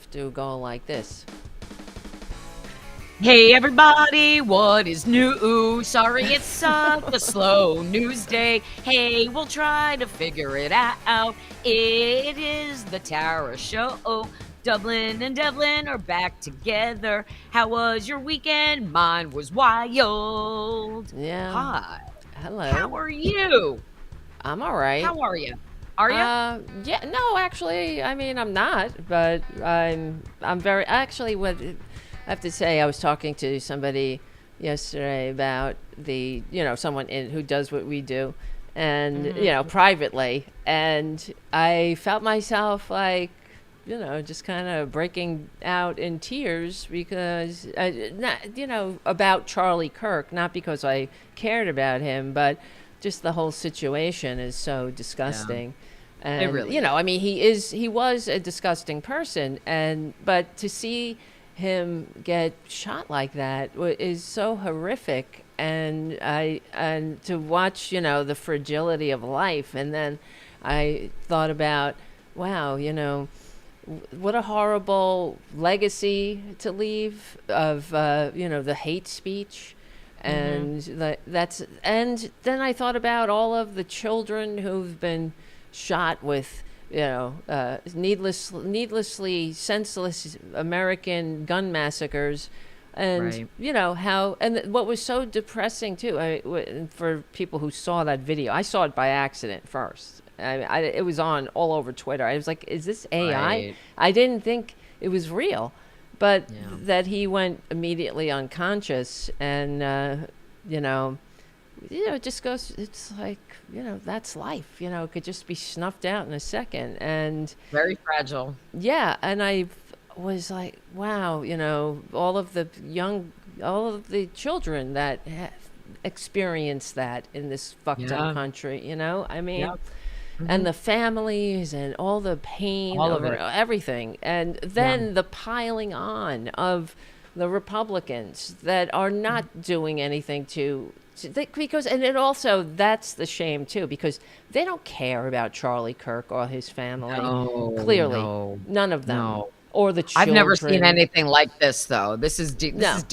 have to go like this. Hey everybody, what is new? Sorry it's such a slow news day. Hey, we'll try to figure it out. It is the Tara Show. Dublin and Devlin are back together. How was your weekend? Mine was wild. Yeah. Hi. Hello. How are you? I'm all right. How are you? Are you? Yeah. No, actually, I mean, I'm not, but I'm very actually. What I have to say, I was talking to somebody yesterday about someone who does what we do, and privately, and I felt myself like, just kind of breaking out in tears because, about Charlie Kirk, not because I cared about him, but just the whole situation is so disgusting. Yeah. And, it really I mean, he was a disgusting person, but to see him get shot like that is so horrific. And to watch, the fragility of life. And then I thought about, wow, what a horrible legacy to leave of the hate speech, and and then I thought about all of the children who've been shot with needlessly senseless American gun massacres. And right. what was so depressing too, for people who saw that video, I saw it by accident first. It was on all over Twitter. I was like, is this AI? Right. I didn't think it was real, but that he went immediately unconscious, and it just goes, it's like, that's life, it could just be snuffed out in a second. And Very fragile. yeah, and I was like, wow, all of the children that experience that in this fucked up country, I mean, and the families and all the pain All of over it. everything. And then the piling on of the Republicans that are not doing anything because, and it also, that's the shame too, because they don't care about Charlie Kirk or his family. No, Clearly, no, none of them. no. Or the children. I've never seen anything like this, though. This is dangerous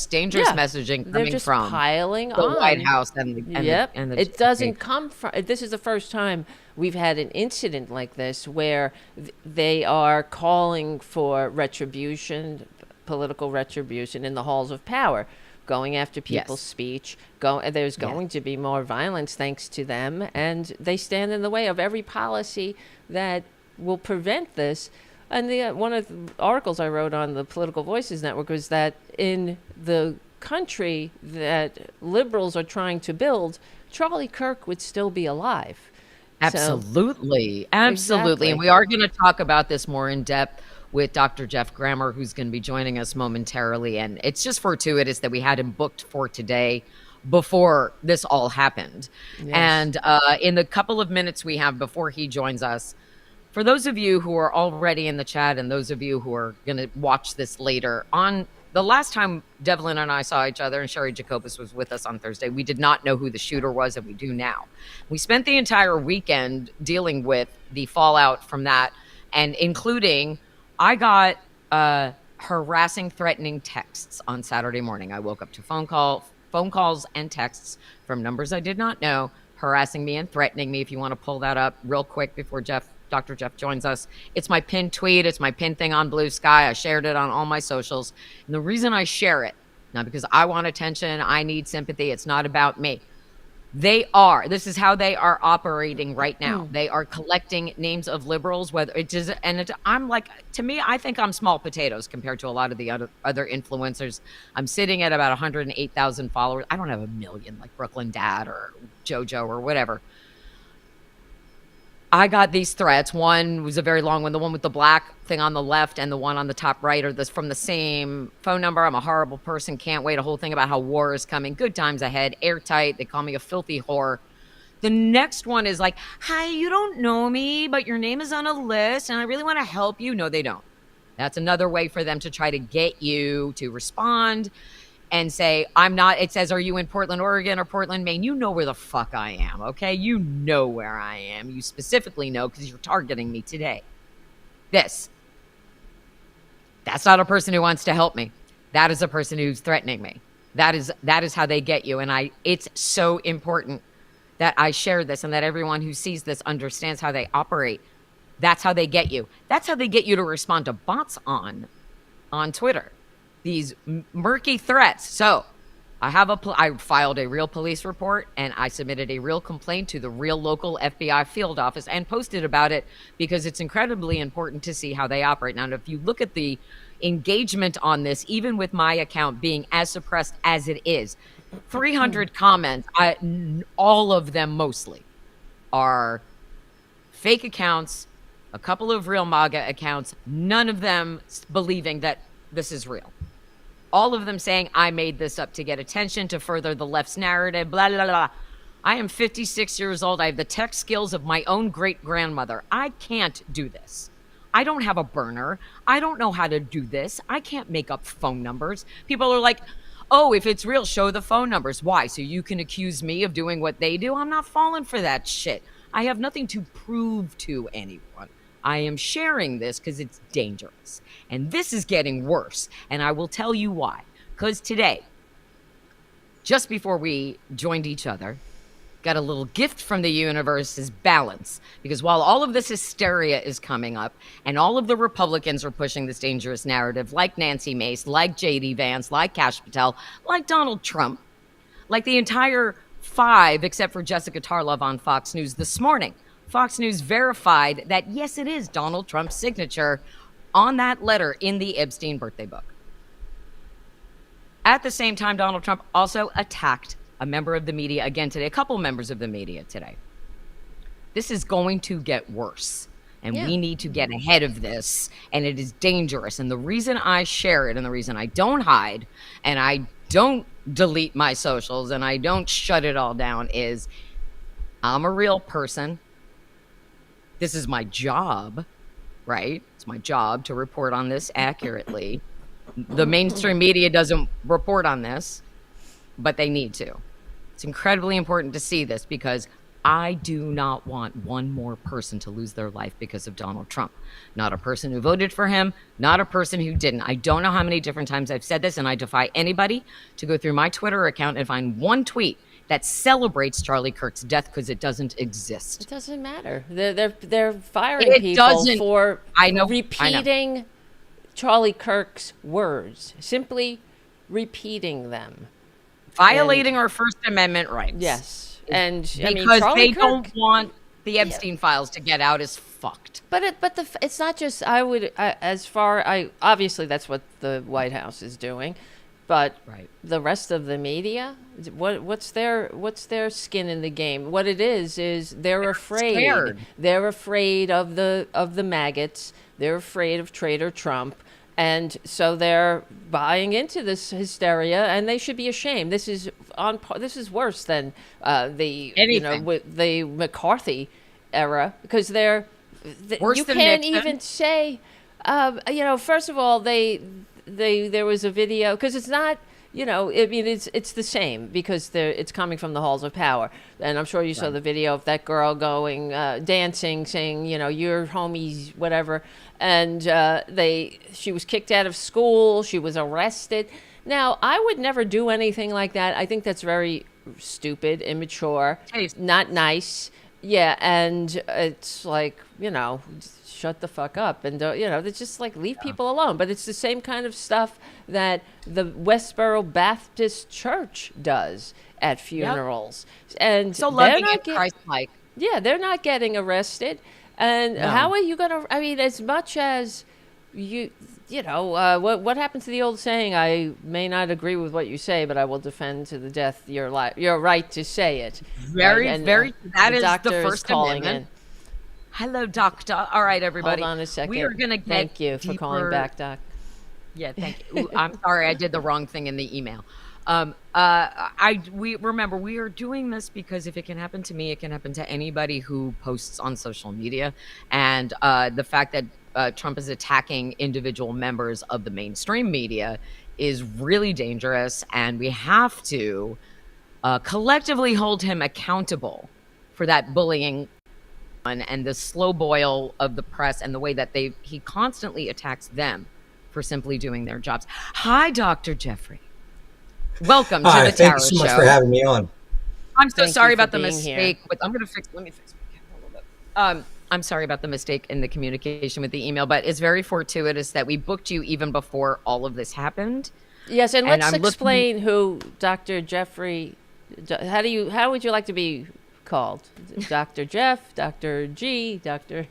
messaging They're coming just from piling the on. White House and the It doesn't come from. This is the first time we've had an incident like this where they are calling for retribution, political retribution in the halls of power, going after people's speech. There's going to be more violence thanks to them, and they stand in the way of every policy that will prevent this. And one of the articles I wrote on the Political Voices Network was that in the country that liberals are trying to build, Charlie Kirk would still be alive. Absolutely. Exactly. And we are going to talk about this more in depth with Dr. Geoff Grammer, who's going to be joining us momentarily. And it's just fortuitous that we had him booked for today before this all happened. Yes. And in the couple of minutes we have before he joins us, for those of you who are already in the chat and those of you who are going to watch this later, on the last time Devlin and I saw each other, and Sherry Jacobus was with us on Thursday, we did not know who the shooter was, and we do now. We spent the entire weekend dealing with the fallout from that, and including, I got harassing, threatening texts on Saturday morning. I woke up to phone calls and texts from numbers I did not know, harassing me and threatening me. If you want to pull that up real quick before Dr. Geoff joins us. It's my pinned tweet. It's my pinned thing on Blue Sky. I shared it on all my socials. And the reason I share it, not because I want attention, I need sympathy. It's not about me. This is how they are operating right now. They are collecting names of liberals, I'm like, to me, I think I'm small potatoes compared to a lot of the other influencers. I'm sitting at about 108,000 followers. I don't have a million like Brooklyn Dad or JoJo or whatever. I got these threats. One was a very long one. The one with the black thing on the left and the one on the top right are from the same phone number. I'm a horrible person. Can't wait. A whole thing about how war is coming. Good times ahead. Airtight. They call me a filthy whore. The next one is like, hi, you don't know me, but your name is on a list and I really want to help you. No, they don't. That's another way for them to try to get you to respond and say, I'm not, it says, are you in Portland, Oregon or Portland, Maine? You know where the fuck I am, okay? You know where I am. You specifically know because you're targeting me today. This. That's not a person who wants to help me. That is a person who's threatening me. That is how they get you. And it's so important that I share this and that everyone who sees this understands how they operate. That's how they get you. That's how they get you to respond to bots on Twitter. These murky threats. So I filed a real police report and I submitted a real complaint to the real local FBI field office and posted about it because it's incredibly important to see how they operate. Now, if you look at the engagement on this, even with my account being as suppressed as it is, 300 comments, all of them mostly are fake accounts, a couple of real MAGA accounts, none of them believing that this is real. All of them saying, I made this up to get attention, to further the left's narrative, blah, blah, blah. I am 56 years old. I have the tech skills of my own great-grandmother. I can't do this. I don't have a burner. I don't know how to do this. I can't make up phone numbers. People are like, oh, if it's real, show the phone numbers. Why? So you can accuse me of doing what they do? I'm not falling for that shit. I have nothing to prove to anyone. I am sharing this because it's dangerous. And this is getting worse. And I will tell you why. Because today, just before we joined each other, got a little gift from the universe is balance. Because while all of this hysteria is coming up and all of the Republicans are pushing this dangerous narrative, like Nancy Mace, like J.D. Vance, like Kash Patel, like Donald Trump, like the entire 5, except for Jessica Tarlov on Fox News this morning, Fox News verified that, yes, it is Donald Trump's signature on that letter in the Epstein birthday book. At the same time, Donald Trump also attacked a member of the media again today, a couple members of the media today. This is going to get worse, and we need to get ahead of this, and it is dangerous. And the reason I share it and the reason I don't hide and I don't delete my socials and I don't shut it all down is I'm a real person. This is my job, right? It's my job to report on this accurately. The mainstream media doesn't report on this, but they need to. It's incredibly important to see this because I do not want one more person to lose their life because of Donald Trump. Not a person who voted for him, not a person who didn't. I don't know how many different times I've said this, and I defy anybody to go through my Twitter account and find one tweet that celebrates Charlie Kirk's death because it doesn't exist. It doesn't matter. They're firing people for repeating Charlie Kirk's words, simply repeating them, violating our First Amendment rights. Yes, and because they don't want the Epstein files to get out is fucked. But it's not just. Obviously that's what the White House is doing. But the rest of the media, what's their skin in the game? What it is they're afraid. Scared. They're afraid of the maggots. They're afraid of Traitor Trump, and so they're buying into this hysteria. And they should be ashamed. This is worse than the McCarthy era because you can't even say. First of all, there was a video because it's not, it's the same because it's coming from the halls of power. And I'm sure you saw the video of that girl going, dancing, saying, your homies, whatever. And she was kicked out of school. She was arrested. Now, I would never do anything like that. I think that's very stupid, immature, not nice. Yeah. And it's like, shut the fuck up and it's just like leave people alone. But it's the same kind of stuff that the Westboro Baptist Church does at funerals. And so loving it, Christ-like. Yeah, they're not getting arrested. And how are you gonna? I mean, as much as what happened to the old saying? I may not agree with what you say, but I will defend to the death your right to say it. Very. That is the First Amendment. Amendment. Hello, Doctor. All right, everybody. Hold on a second. We are going to get Thank you for calling back, Doc. Yeah, thank you. Ooh, I'm sorry, I did the wrong thing in the email. We remember we are doing this because if it can happen to me, it can happen to anybody who posts on social media. And the fact that Trump is attacking individual members of the mainstream media is really dangerous, and we have to collectively hold him accountable for that bullying and the slow boil of the press and the way that he constantly attacks them for simply doing their jobs. Hi, Dr. Jeffrey. Welcome to Hi, the thank Tarot you so much Show. for having me on. I'm so Thank sorry you for about the being here. mistake. Let me fix my camera a little bit. I'm sorry about the mistake in the communication with the email, but it's very fortuitous that we booked you even before all of this happened. Yes, and let's I'm explain who Dr. Geoffrey. How would you like to be called? Dr. Jeff, Dr. G, Dr.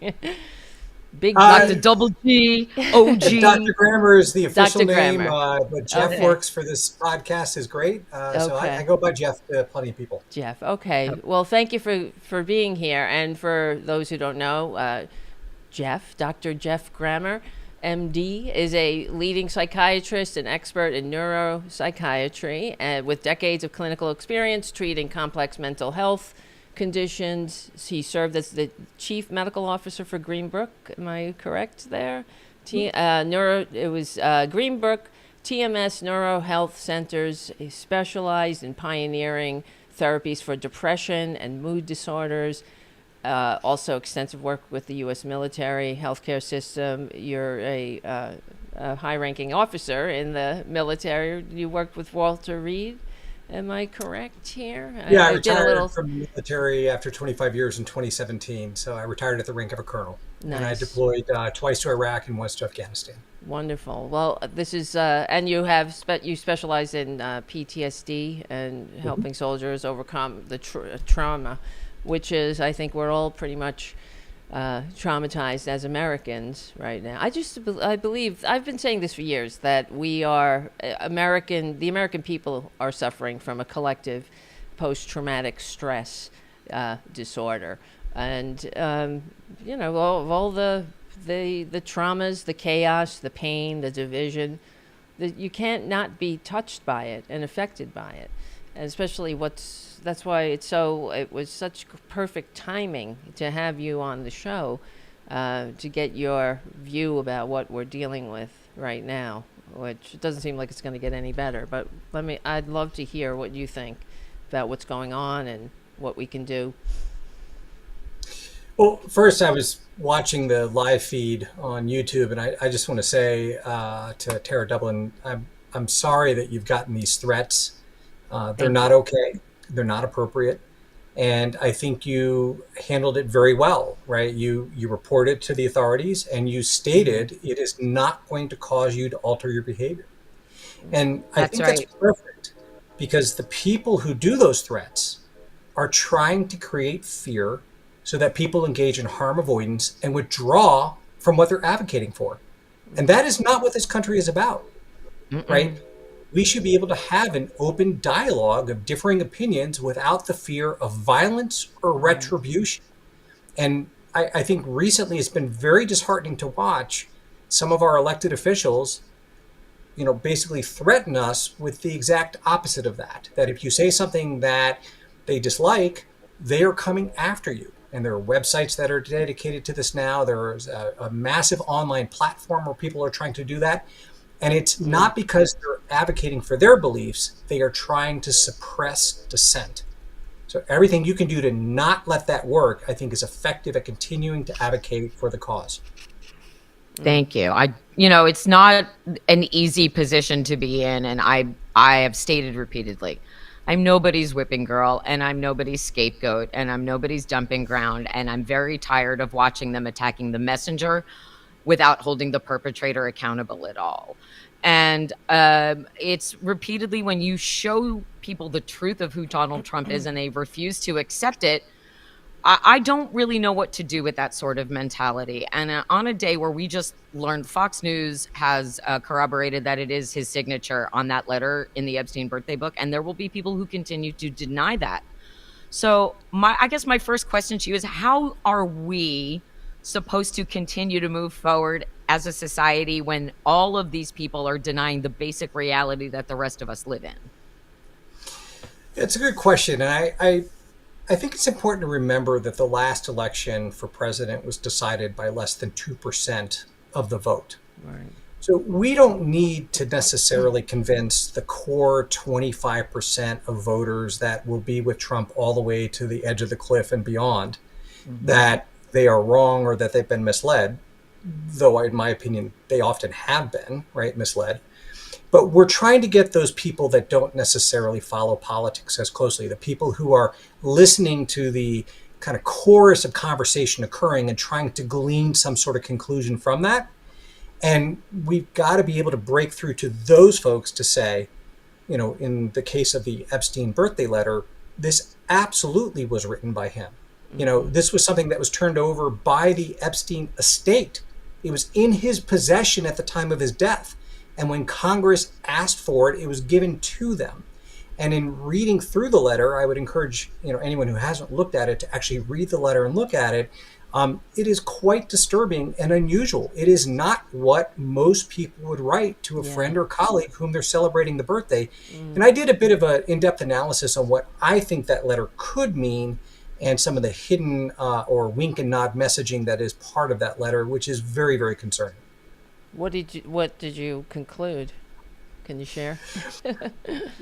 Big Dr. Double G, OG. Dr. Grammer is the official Dr. name, Grammer. but Jeff Okay. works for this podcast is great. So Okay. I go by Jeff to plenty of people. Jeff. Okay. Well, thank you for being here. And for those who don't know, Jeff, Dr. Geoff Grammer, MD, is a leading psychiatrist and expert in neuropsychiatry with decades of clinical experience treating complex mental health conditions. He served as the chief medical officer for Greenbrook. Am I correct there? Greenbrook TMS Neuro Health Centers. He specialized in pioneering therapies for depression and mood disorders. Also extensive work with the U.S. military healthcare system. You're a high-ranking officer in the military. You worked with Walter Reed. Am I correct here? Yeah, I did a retired little. from the military after 25 years in 2017. So I retired at the rank of a colonel. And I Nice. deployed twice to Iraq and once to Afghanistan. Wonderful. Well, this is, and you have you specialize in PTSD and helping soldiers overcome the trauma, which is, I think, we're all pretty much traumatized as Americans right now. I believe I've been saying this for years that we are the American people are suffering from a collective post-traumatic stress disorder, and all the traumas, the chaos, the pain, the division, you can't not be touched by it and affected by it, and especially that's why it was such perfect timing to have you on the show to get your view about what we're dealing with right now, which doesn't seem like it's going to get any better. But I'd love to hear what you think about what's going on and what we can do. Well, first, I was watching the live feed on YouTube, and I just want to say to Tara Dublin, I'm sorry that you've gotten these threats. They're not okay. They're not appropriate. And I think you handled it very well, right? You reported to the authorities and you stated it is not going to cause you to alter your behavior. And I think that's perfect because the people who do those threats are trying to create fear so that people engage in harm avoidance and withdraw from what they're advocating for. And that is not what this country is about, right? We should be able to have an open dialogue of differing opinions without the fear of violence or retribution. And I think recently it's been very disheartening to watch some of our elected officials, basically threaten us with the exact opposite of that. That if you say something that they dislike, they are coming after you. And there are websites that are dedicated to this now. There is a massive online platform where people are trying to do that. And it's not because they're advocating for their beliefs, they are trying to suppress dissent. So everything you can do to not let that work, I think, is effective at continuing to advocate for the cause. Thank you. It's not an easy position to be in. And I have stated repeatedly, I'm nobody's whipping girl and I'm nobody's scapegoat and I'm nobody's dumping ground. And I'm very tired of watching them attacking the messenger without holding the perpetrator accountable at all. And it's repeatedly when you show people the truth of who Donald Trump is and they refuse to accept it, I don't really know what to do with that sort of mentality. And on a day where we just learned Fox News has corroborated that it is his signature on that letter in the Epstein birthday book, and there will be people who continue to deny that. So I guess my first question to you is, how are we supposed to continue to move forward as a society when all of these people are denying the basic reality that the rest of us live in? It's a good question. And I think it's important to remember that the last election for president was decided by less than 2% of the vote. Right. So we don't need to necessarily convince the core 25% of voters that will be with Trump all the way to the edge of the cliff and beyond that they are wrong or that they've been misled. though in my opinion, they often have been, right, misled. But we're trying to get those people that don't necessarily follow politics as closely, the people who are listening to the kind of chorus of conversation occurring and trying to glean some sort of conclusion from that. And we've got to be able to break through to those folks to say, in the case of the Epstein birthday letter, this absolutely was written by him. This was something that was turned over by the Epstein estate. It was in his possession at the time of his death. And when Congress asked for it, it was given to them. And in reading through the letter, I would encourage anyone who hasn't looked at it to actually read the letter and look at it. It is quite disturbing and unusual. It is not what most people would write to a friend or colleague whom they're celebrating the birthday. And I did a bit of an in-depth analysis on what I think that letter could mean and some of the hidden or wink and nod messaging that is part of that letter, which is very, very concerning. What did you conclude? Can you share?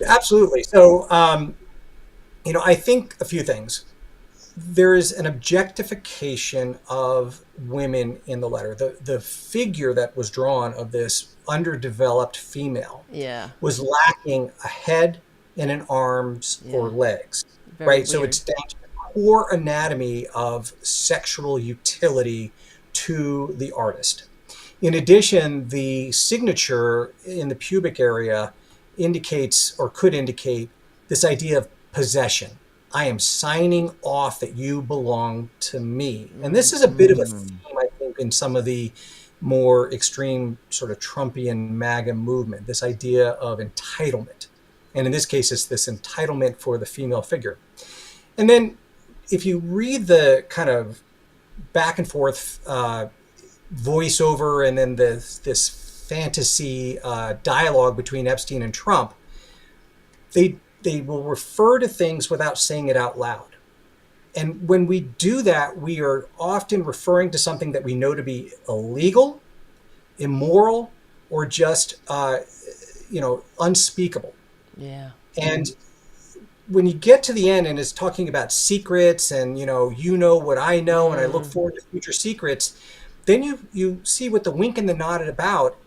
Absolutely. So, I think a few things. There is an objectification of women in the letter. The figure that was drawn of this underdeveloped female was lacking a head and an arms or legs, Very right? weird. So it's down to the core anatomy of sexual utility to the artist. In addition, the signature in the pubic area indicates or could indicate this idea of possession. I am signing off that you belong to me. And this is a bit of a theme, I think, in some of the more extreme sort of Trumpian MAGA movement, this idea of entitlement. And in this case, it's this entitlement for the female figure. And then if you read the kind of back and forth voiceover and then this fantasy dialogue between Epstein and Trump, they will refer to things without saying it out loud. And when we do that, we are often referring to something that we know to be illegal, immoral, or just unspeakable. Yeah. And when you get to the end and it's talking about secrets and what I know and I look forward to future secrets, then you see what the wink and the nod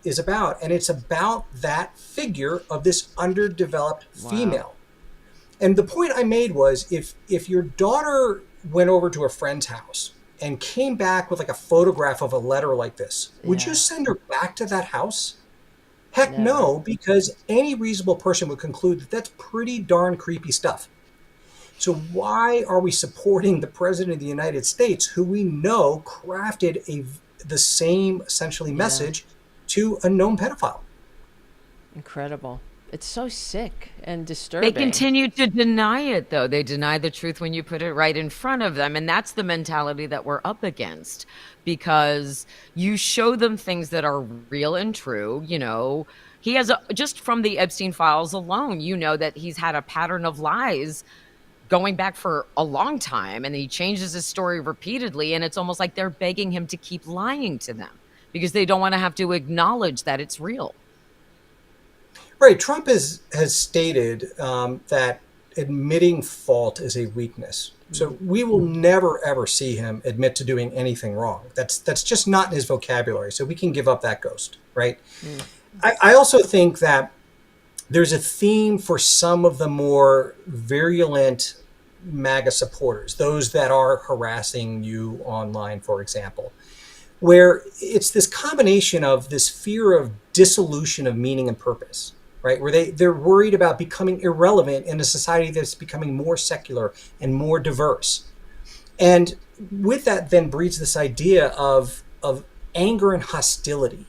is about, and it's about that figure of this underdeveloped female. And the point I made was if your daughter went over to a friend's house and came back with like a photograph of a letter like this, would you send her back to that house? Heck no, because any reasonable person would conclude that that's pretty darn creepy stuff. So why are we supporting the President of the United States, who we know crafted the same essentially message to a known pedophile? Incredible. It's so sick and disturbing. They continue to deny it, though. They deny the truth when you put it right in front of them. And that's the mentality that we're up against, because you show them things that are real and true. He has just from the Epstein files alone, that he's had a pattern of lies going back for a long time, and he changes his story repeatedly. And it's almost like they're begging him to keep lying to them because they don't want to have to acknowledge that it's real. Right. Trump has stated that admitting fault is a weakness. So we will never, ever see him admit to doing anything wrong. That's just not in his vocabulary. So we can give up that ghost. Right. I also think that there's a theme for some of the more virulent MAGA supporters, those that are harassing you online, for example, where it's this combination of this fear of dissolution of meaning and purpose. Right, where they're worried about becoming irrelevant in a society that's becoming more secular and more diverse. And with that then breeds this idea of anger and hostility,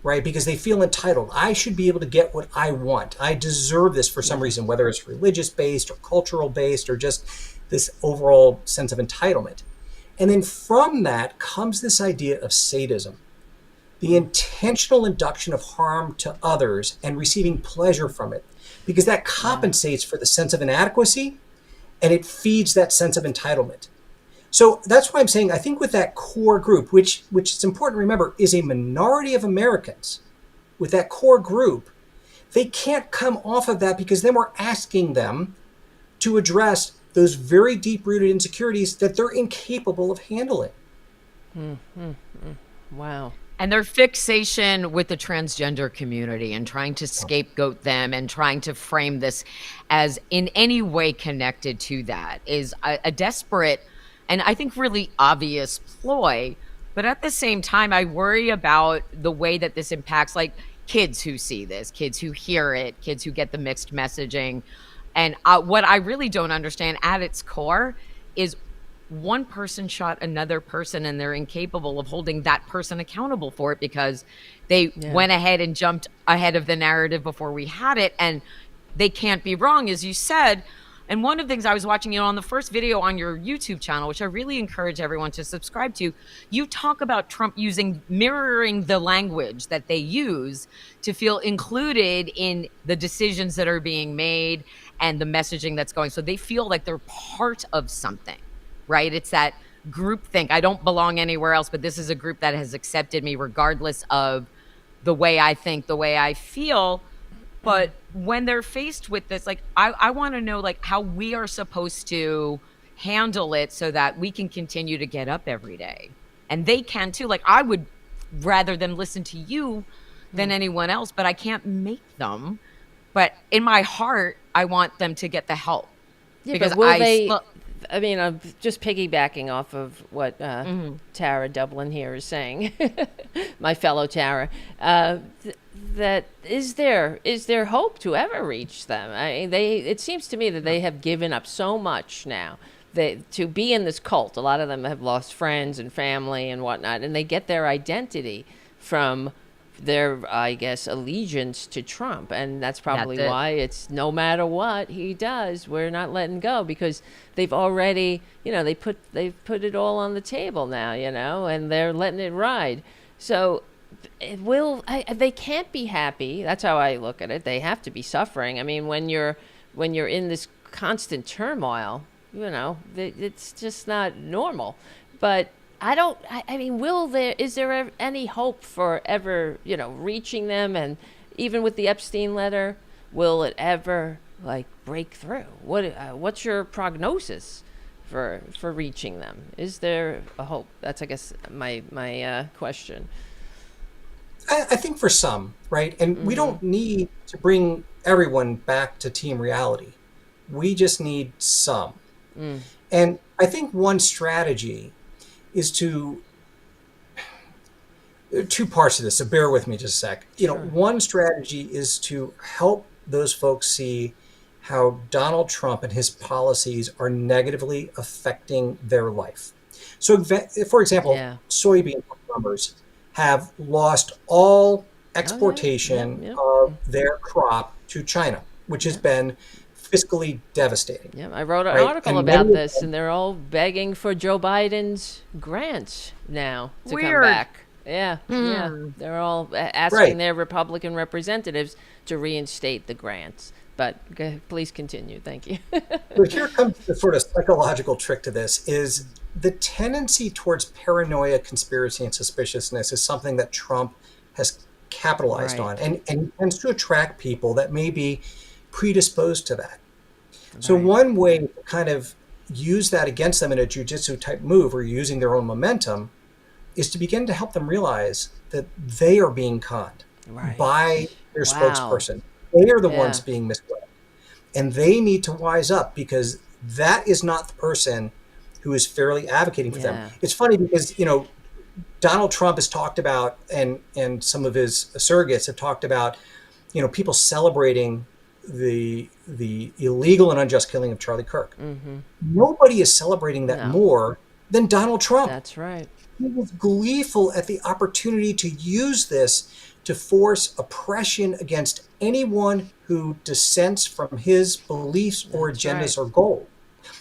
right? Because they feel entitled. I should be able to get what I want. I deserve this for some reason, whether it's religious-based or cultural-based or just this overall sense of entitlement. And then from that comes this idea of sadism. The intentional induction of harm to others and receiving pleasure from it, because that compensates for the sense of inadequacy and it feeds that sense of entitlement. So that's why I'm saying I think with that core group, which it's important to remember is a minority of Americans, with that core group, they can't come off of that because then we're asking them to address those very deep-rooted insecurities that they're incapable of handling. Wow. And their fixation with the transgender community and trying to scapegoat them and trying to frame this as in any way connected to that is a desperate and I think really obvious ploy. But at the same time, I worry about the way that this impacts like kids who see this, kids who hear it, kids who get the mixed messaging. And what I really don't understand at its core is one person shot another person and they're incapable of holding that person accountable for it because they went ahead and jumped ahead of the narrative before we had it. And they can't be wrong, as you said. And one of the things I was watching, on the first video on your YouTube channel, which I really encourage everyone to subscribe to, you talk about Trump mirroring the language that they use to feel included in the decisions that are being made and the messaging that's going. So they feel like they're part of something, right? It's that group think. I don't belong anywhere else, but this is a group that has accepted me regardless of the way I think, the way I feel. But when they're faced with this, like, I want to know, like, how we are supposed to handle it so that we can continue to get up every day. And they can too. Like, I would rather them listen to you than anyone else, but I can't make them. But in my heart, I want them to get the help. Yeah, because but will I mean, I'm just piggybacking off of what Tara Dublin here is saying, my fellow Tara. That is there hope to ever reach them? I mean, it seems to me that they have given up so much now. To be in this cult, a lot of them have lost friends and family and whatnot, and they get their identity from their, I guess, allegiance to Trump. And that's probably why it's no matter what he does, we're not letting go, because they've already, they've put it all on the table now, and they're letting it ride. So they can't be happy. That's how I look at it. They have to be suffering. I mean, when you're in this constant turmoil, it's just not normal. But I mean, is there any hope for ever, reaching them? And even with the Epstein letter, will it ever break through? What's your prognosis for reaching them? Is there a hope? That's, I guess, my question. I think for some, right? And we don't need to bring everyone back to team reality. We just need some. And I think one strategy is two parts of this, so bear with me just a sec. Sure. One strategy is to help those folks see how Donald Trump and his policies are negatively affecting their life. So, for example, soybean farmers have lost all exportation of their crop to China, which has been fiscally devastating. Yeah, I wrote an article about this, and they're all begging for Joe Biden's grants now to come back. Yeah, they're all asking their Republican representatives to reinstate the grants. But please continue. Thank you. So here comes the sort of psychological trick to this is the tendency towards paranoia, conspiracy, and suspiciousness is something that Trump has capitalized on and tends to attract people that may be predisposed to that. So one way to kind of use that against them in a jujitsu type move or using their own momentum is to begin to help them realize that they are being conned by their spokesperson. They are the ones being misled. And they need to wise up because that is not the person who is fairly advocating for them. It's funny because, Donald Trump has talked about, and some of his surrogates have talked about, people celebrating the illegal and unjust killing of Charlie Kirk. Nobody is celebrating that more than Donald Trump. That's right. He was gleeful at the opportunity to use this to force oppression against anyone who dissents from his beliefs or agendas or goals.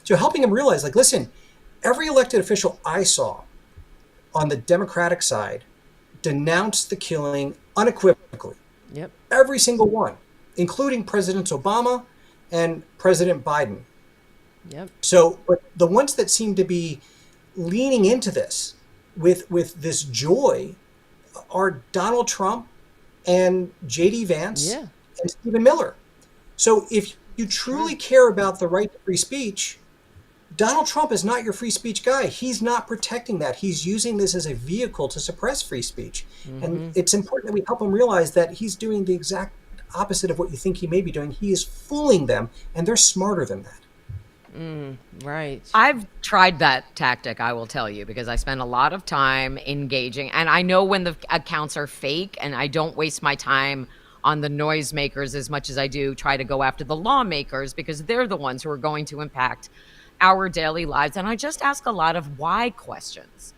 So helping him realize, listen, every elected official I saw on the Democratic side denounced the killing unequivocally. Yep. Every single one, including President Obama and President Biden. Yep. So, but the ones that seem to be leaning into this with this joy are Donald Trump and J.D. Vance and Stephen Miller. So if you truly care about the right to free speech, Donald Trump is not your free speech guy. He's not protecting that. He's using this as a vehicle to suppress free speech. And it's important that we help him realize that he's doing the exact opposite of what you think he may be doing. He is fooling them, and they're smarter than that. Right. I've tried that tactic, I will tell you, because I spend a lot of time engaging, and I know when the accounts are fake, and I don't waste my time on the noisemakers as much as I do try to go after the lawmakers, because they're the ones who are going to impact our daily lives. And I just ask a lot of why questions.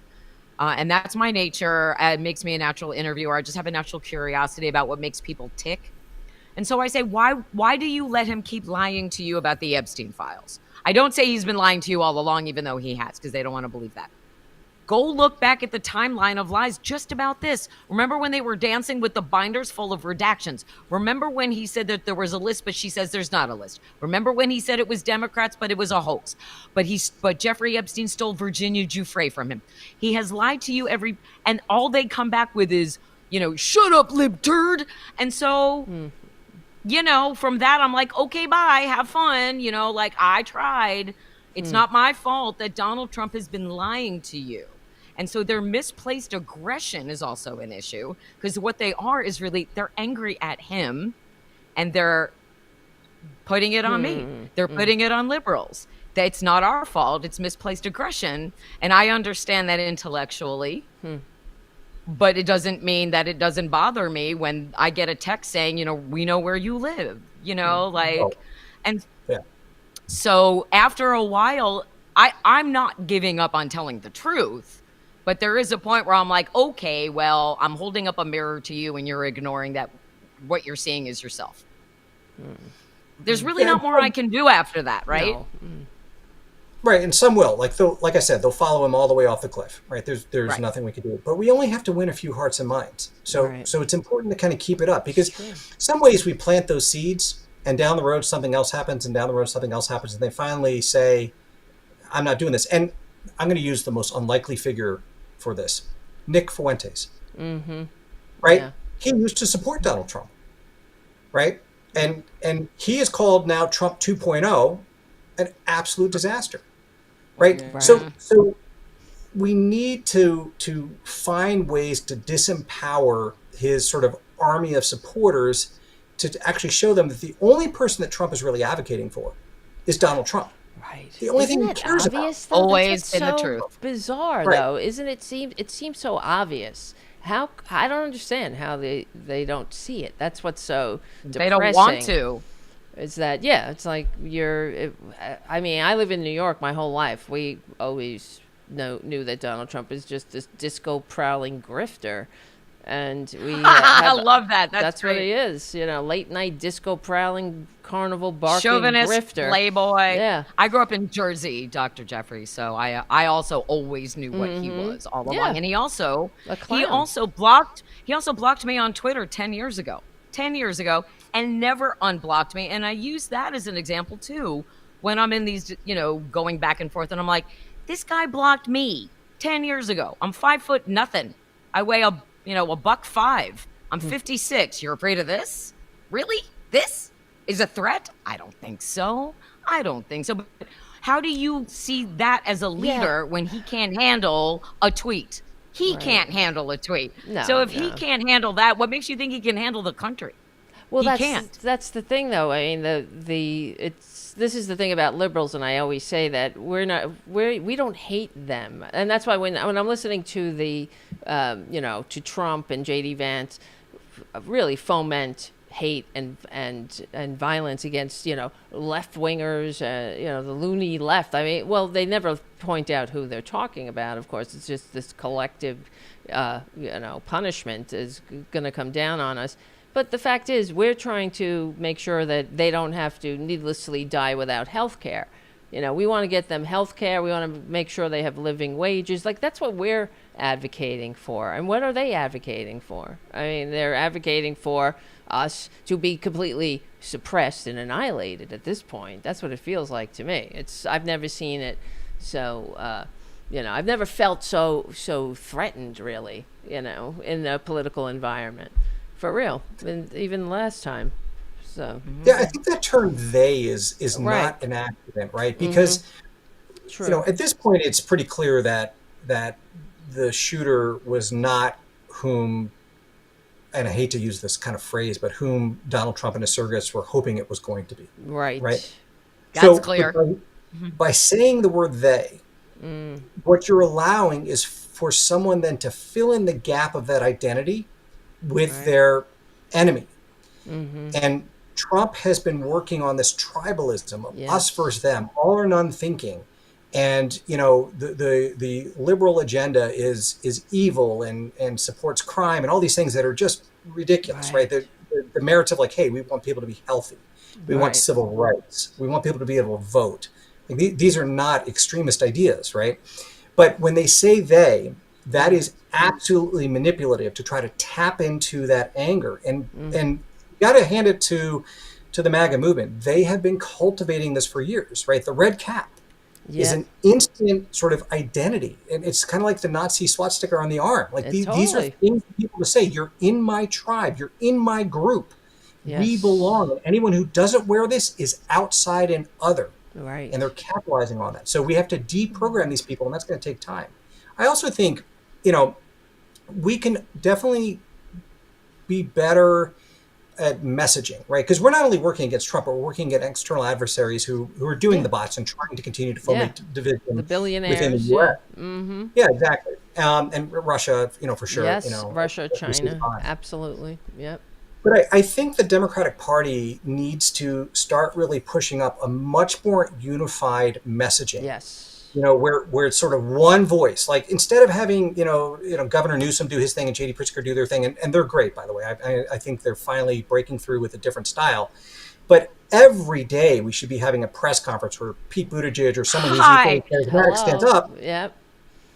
And that's my nature. It makes me a natural interviewer. I just have a natural curiosity about what makes people tick. And so I say, why do you let him keep lying to you about the Epstein files? I don't say he's been lying to you all along, even though he has, because they don't want to believe that. Go look back at the timeline of lies just about this. Remember when they were dancing with the binders full of redactions? Remember when he said that there was a list, but she says there's not a list? Remember when he said it was Democrats, but it was a hoax? But Jeffrey Epstein stole Virginia Giuffre from him. He has lied to you and all they come back with is, shut up, libturd. And so... from that, I'm like, okay, bye, have fun. I tried. It's not my fault that Donald Trump has been lying to you. And so their misplaced aggression is also an issue, because what they are is really, they're angry at him and they're putting it on me. They're putting it on liberals. That it's not our fault. It's misplaced aggression. And I understand that intellectually. But it doesn't mean that it doesn't bother me when I get a text saying, we know where you live, and so after a while, I'm not giving up on telling the truth, but there is a point where I'm like, okay, well, I'm holding up a mirror to you and you're ignoring that. What you're seeing is yourself. There's really not more I can do after that, right? No. Right, and some will. Like I said, they'll follow him all the way off the cliff. Right, there's Right. nothing we can do. But we only have to win a few hearts and minds. So it's important to kind of keep it up, because some ways we plant those seeds, and down the road something else happens, and down the road something else happens, and they finally say, "I'm not doing this." And I'm going to use the most unlikely figure for this, Nick Fuentes. Right, he used to support Donald Trump. Right, and he is called now Trump 2.0 an absolute disaster. Right? So we need to find ways to disempower his sort of army of supporters to actually show them that the only person that Trump is really advocating for is Donald Trump. Right. The only thing he Isn't it cares obvious, about. though? Always That's been the what's truth. so bizarre, Right. though, isn't it? It seems so obvious. How I don't understand how they don't see it. That's what's so depressing. They don't want to. Is that it's like I mean, I live in New York my whole life. We always knew that Donald Trump is just this disco prowling grifter, and we I love that. that's what great. he is. Late night disco prowling, carnival barking Chauvinist grifter, playboy. Yeah. I grew up in Jersey, Dr. Jeffrey, so I also always knew what he was all along. Yeah. And he also A clown. he also blocked me on Twitter 10 years ago. And never unblocked me. And I use that as an example too when I'm in these, going back and forth, and I'm like, this guy blocked me 10 years ago. I'm 5'0" nothing. I weigh a $105. I'm 56. You're afraid of this? Really? This is a threat? I don't think so. But how do you see that as a leader when he can't handle a tweet? He can't handle a tweet. No, so if no. he can't handle that, what makes you think he can handle the country? Well, He can't. That's the thing, though. I mean, this is the thing about liberals, and I always say that we don't hate them, and that's why when I'm listening to to Trump and JD Vance, really foment hate and violence against left wingers, the loony left. I mean, well, they never point out who they're talking about. Of course, it's just this collective, punishment is going to come down on us. But the fact is, we're trying to make sure that they don't have to needlessly die without health care. We want to get them health care. We want to make sure they have living wages. That's what we're advocating for. And what are they advocating for? I mean, they're advocating for us to be completely suppressed and annihilated at this point. That's what it feels like to me. I've never seen it so, I've never felt so threatened, really, in a political environment. For real, even last time. So Yeah, I think that term "they" is Right. not an accident, right? Because True. at this point, it's pretty clear that the shooter was not whom, and I hate to use this kind of phrase, but whom Donald Trump and his surrogates were hoping it was going to be. Right. Right. That's clear. By saying the word they, what you're allowing is for someone then to fill in the gap of that identity with their enemy. And Trump has been working on this tribalism of us versus them, all or none thinking. And, the liberal agenda is evil and supports crime and all these things that are just ridiculous, right? The merits of like, hey, we want people to be healthy. We want civil rights. We want people to be able to vote. Like, these are not extremist ideas, right? But when they say they, that is absolutely manipulative to try to tap into that anger. And you got to hand it to the MAGA movement. They have been cultivating this for years, right? The red cap is an instant sort of identity. And it's kind of like the Nazi swastika on the arm. Like these are things for people to say, you're in my tribe, you're in my group. We belong. And anyone who doesn't wear this is outside and other. Right. And they're capitalizing on that. So we have to deprogram these people, and that's going to take time. I also think, we can definitely be better at messaging, right? Because we're not only working against Trump, but we're working against external adversaries who are doing the bots and trying to continue to foment division the billionaires within the U.S. Yeah, exactly. And Russia, for sure. Yes, Russia, China, absolutely. Yep. But I think the Democratic Party needs to start really pushing up a much more unified messaging. Yes. Where it's sort of one voice. Like instead of having, Governor Newsom do his thing and J.D. Pritzker do their thing, and they're great, by the way. I think they're finally breaking through with a different style. But every day we should be having a press conference where Pete Buttigieg or someone who's equally charismatic stands up. Yep.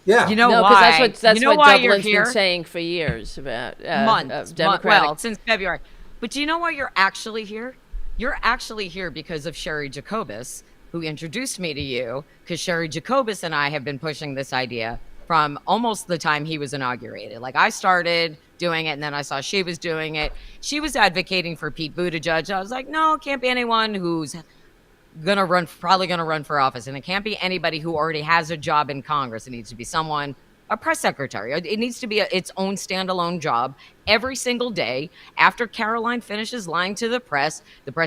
Yeah. You know no, why? That's what why Dublin's you're here? been saying for years about months. Democratic. Well, since February. But do you know why you're actually here? You're actually here because of Sherry Jacobus, who introduced me to you, because Sherry Jacobus and I have been pushing this idea from almost the time he was inaugurated. Like I started doing it and then I saw she was doing it. She was advocating for Pete Buttigieg. I was like, no, it can't be anyone who's probably gonna run for office. And it can't be anybody who already has a job in Congress. It needs to be someone, a press secretary. It needs to be its own standalone job every single day. After Caroline finishes lying to the press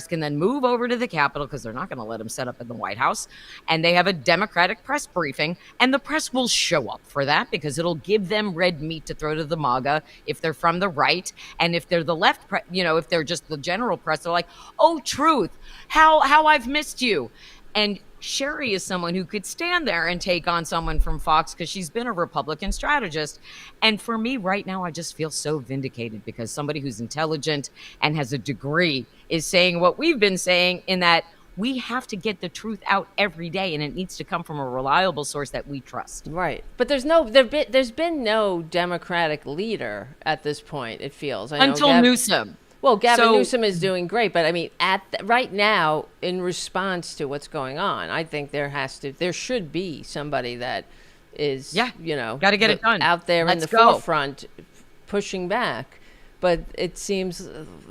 can then move over to the Capitol because they're not going to let him set up in the White House. And they have a Democratic press briefing. And the press will show up for that because it'll give them red meat to throw to the MAGA if they're from the right. And if they're the left, if they're just the general press, they're like, oh, truth, how I've missed you. And Sherry is someone who could stand there and take on someone from Fox because she's been a Republican strategist. And for me right now, I just feel so vindicated because somebody who's intelligent and has a degree is saying what we've been saying, in that we have to get the truth out every day, and it needs to come from a reliable source that we trust. Right. But there's been no Democratic leader at this point, it feels. Until Newsom. Well, Gavin Newsom is doing great, but I mean, right now, in response to what's going on, I think there should be somebody that is, got to get it done out there in the forefront, pushing back. But it seems,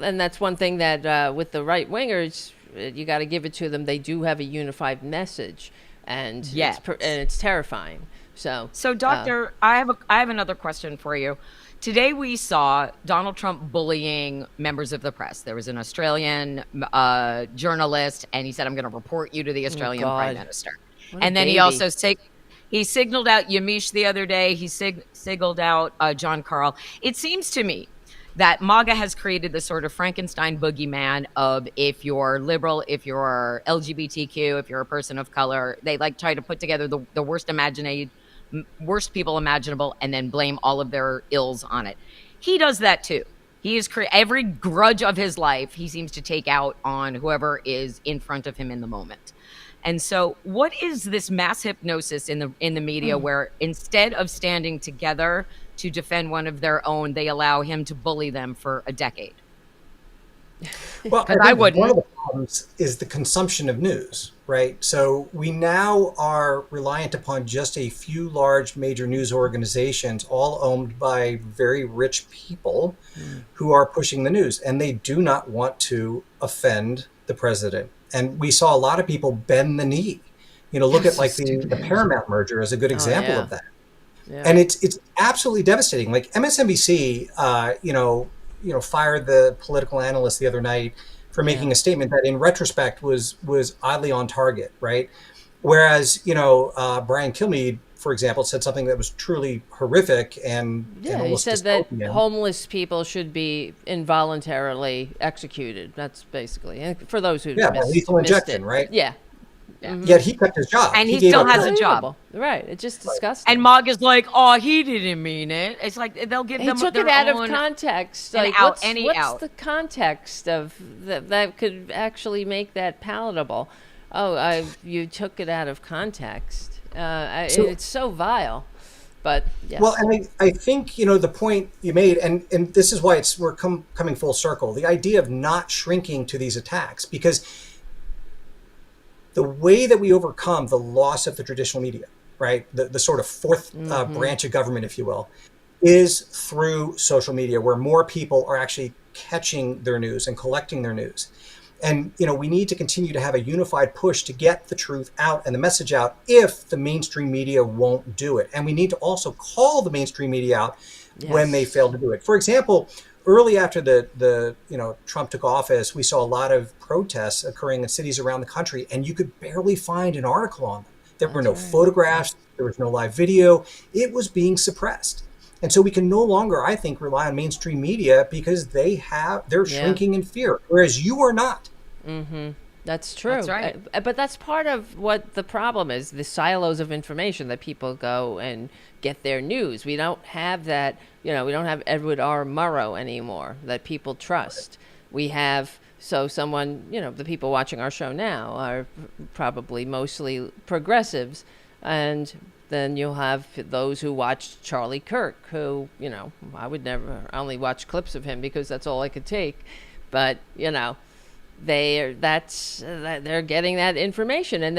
and that's one thing that with the right wingers, you got to give it to them. They do have a unified message, and it's terrifying. So Doctor, I have another question for you. Today we saw Donald Trump bullying members of the press. There was an Australian journalist, and he said, I'm going to report you to the Australian Prime Minister. And then he also he signaled out Yamiche the other day. He signaled out John Carl. It seems to me that MAGA has created this sort of Frankenstein boogeyman of, if you're liberal, if you're LGBTQ, if you're a person of color, they try to put together the worst people imaginable and then blame all of their ills on it. He does that too. He is every grudge of his life he seems to take out on whoever is in front of him in the moment. And so what is this mass hypnosis in the media where instead of standing together to defend one of their own, they allow him to bully them for a decade? Well, I wouldn't. One of the problems is the consumption of news, right? So we now are reliant upon just a few large major news organizations, all owned by very rich people who are pushing the news, and they do not want to offend the president. And we saw a lot of people bend the knee Look at So like stupid. the Paramount merger as a good example yeah. of that. Yeah. And it's absolutely devastating. Like MSNBC, fired the political analyst the other night for Yeah. making a statement that, in retrospect, was oddly on target, right? Whereas, Brian Kilmeade, for example, said something that was truly horrific and Yeah, he almost said that dystopian. homeless people should be involuntarily executed. That's basically, and for those who Yeah, by lethal missed injection, it. right? Yeah. Yet he kept his job. And he gave still up has his a job. Unbelievable. Right. It's just disgusting. And Mog is like, oh, he didn't mean it. It's like they'll give He them took their it out own of context. and Like, out, what's the context of that could actually make that palatable? Oh, you took it out of context. It's so vile. But yes. Well, and I think the point you made, and this is why we're coming full circle. The idea of not shrinking to these attacks, because the way that we overcome the loss of the traditional media, right, the sort of fourth branch of government, if you will, is through social media, where more people are actually catching their news and collecting their news. And, we need to continue to have a unified push to get the truth out and the message out if the mainstream media won't do it. And we need to also call the mainstream media out when they fail to do it. For example, early after the Trump took office, we saw a lot of protests occurring in cities around the country, and you could barely find an article on them. There were no photographs. There was no live video. It was being suppressed. And so we can no longer, I think, rely on mainstream media because they're shrinking in fear, whereas you are not. That's true. That's right. But that's part of what the problem is, the silos of information that people go and get their news. We don't have that, we don't have Edward R. Murrow anymore that people trust. We have, so someone, the people watching our show now are probably mostly progressives. And then you'll have those who watched Charlie Kirk, who, I would never, only watch clips of him because that's all I could take. But, they're getting that information, and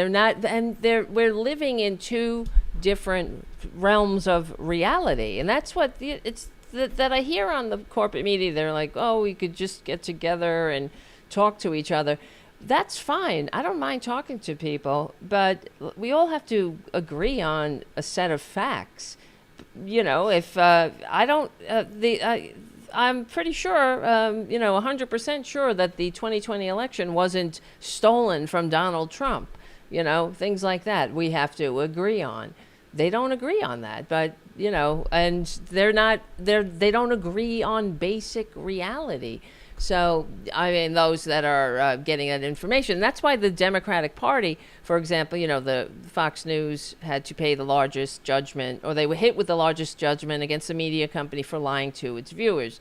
we're living in two different realms of reality. And that's what that I hear on the corporate media. They're like, oh, we could just get together and talk to each other. That's fine. I don't mind talking to people, but we all have to agree on a set of facts. If I'm pretty sure, 100% sure that the 2020 election wasn't stolen from Donald Trump. Things like that we have to agree on. They don't agree on that, but, and they don't agree on basic reality. So, those that are getting that information, that's why the Democratic Party, for example, the Fox News had to pay the largest judgment, or they were hit with the largest judgment against a media company for lying to its viewers.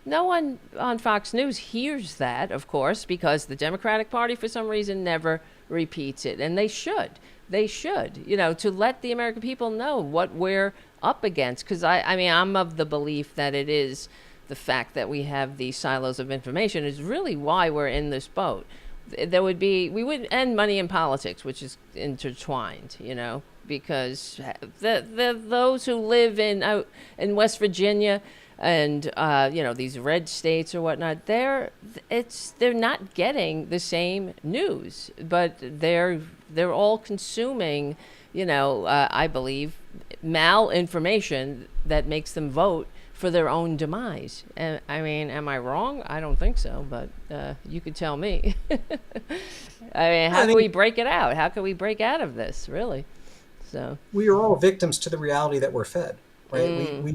No one on Fox News hears that, of course, because the Democratic Party, for some reason, never repeats it. And they should. They should, to let the American people know what we're up against. Because, I'm of the belief that it is the fact that we have these silos of information is really why we're in this boat. We would end money in politics, which is intertwined, because those who live in West Virginia and these red states or whatnot, they're not getting the same news, but they're all consuming, I believe, malinformation that makes them vote for their own demise. And am I wrong? I don't think so, but you could tell me. How can we break it out? How can we break out of this, really? So we are all victims to the reality that we're fed, right? We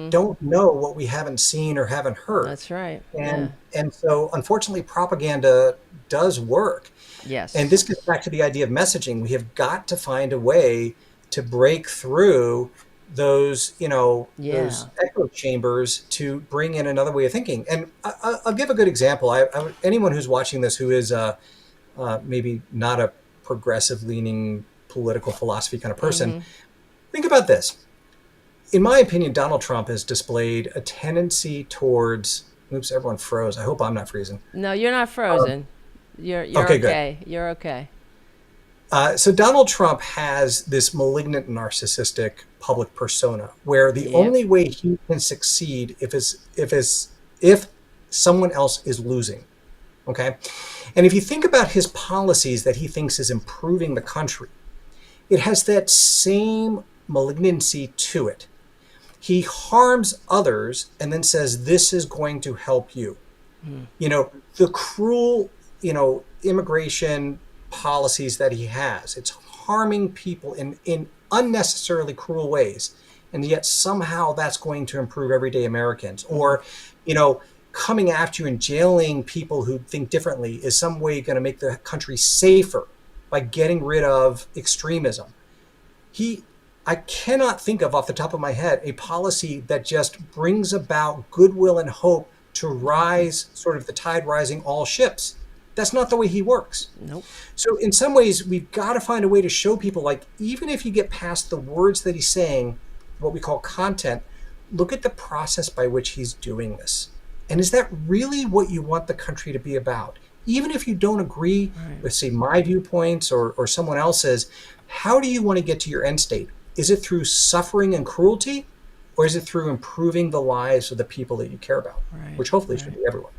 don't know what we haven't seen or haven't heard. That's right. And so, unfortunately, propaganda does work. Yes. And this gets back to the idea of messaging. We have got to find a way to break through those echo chambers to bring in another way of thinking. And I'll give a good example. Anyone who's watching this who is maybe not a progressive leaning political philosophy kind of person, think about this. In my opinion, Donald Trump has displayed a tendency towards, oops, everyone froze. I hope I'm not freezing. No, you're not frozen. You're okay. Good. You're okay. So Donald Trump has this malignant narcissistic public persona where the only way he can succeed if someone else is losing. Okay. And if you think about his policies that he thinks is improving the country, it has that same malignancy to it. He harms others and then says, this is going to help you. The cruel, immigration policies that he has, it's harming people in unnecessarily cruel ways. And yet somehow that's going to improve everyday Americans. Or, coming after you and jailing people who think differently is some way going to make the country safer by getting rid of extremism. I cannot think of off the top of my head a policy that just brings about goodwill and hope to rise, sort of the tide rising all ships. That's not the way he works. Nope. So in some ways, we've got to find a way to show people, like, even if you get past the words that he's saying, what we call content, look at the process by which he's doing this. And is that really what you want the country to be about? Even if you don't agree with, say, my viewpoints or someone else's, how do you want to get to your end state? Is it through suffering and cruelty, or is it through improving the lives of the people that you care about, which hopefully should be everyone?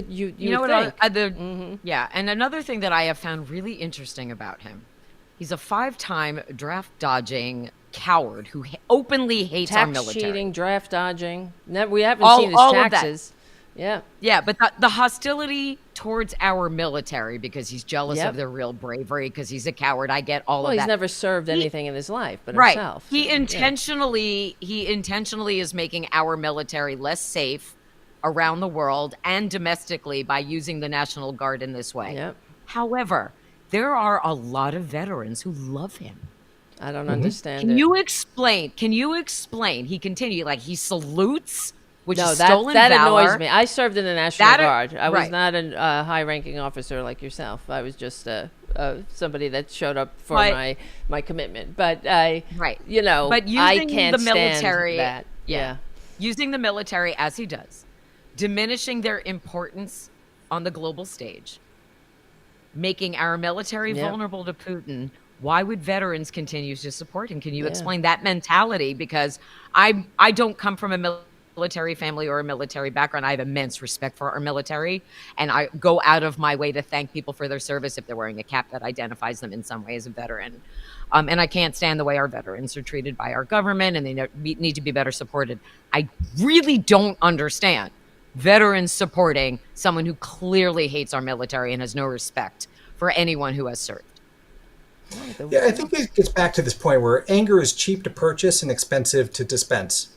You know what? Yeah, and another thing that I have found really interesting about him, he's a 5-time draft dodging coward who openly hates our military. Tax cheating, draft dodging. We haven't seen his taxes. Yeah, but the hostility towards our military because he's jealous of their real bravery, because he's a coward. I get all of that. Well, he's never served anything in his life but himself. He intentionally is making our military less safe around the world and domestically by using the National Guard in this way. Yep. However, there are a lot of veterans who love him. I don't understand Can you explain? He continued, like, he salutes, which is that stolen valor. annoys me. I served in the National Guard. I was not a high-ranking officer like yourself. I was just somebody that showed up for my commitment. But but using I can't the military, stand that. Using the military as he does, diminishing their importance on the global stage, making our military vulnerable to Putin. Why would veterans continue to support him? Can you explain that mentality? Because I don't come from a military family or a military background. I have immense respect for our military, and I go out of my way to thank people for their service if they're wearing a cap that identifies them in some way as a veteran. And I can't stand the way our veterans are treated by our government, and they need to be better supported. I really don't understand veterans supporting someone who clearly hates our military and has no respect for anyone who has served. Yeah, I think it gets back to this point where anger is cheap to purchase and expensive to dispense,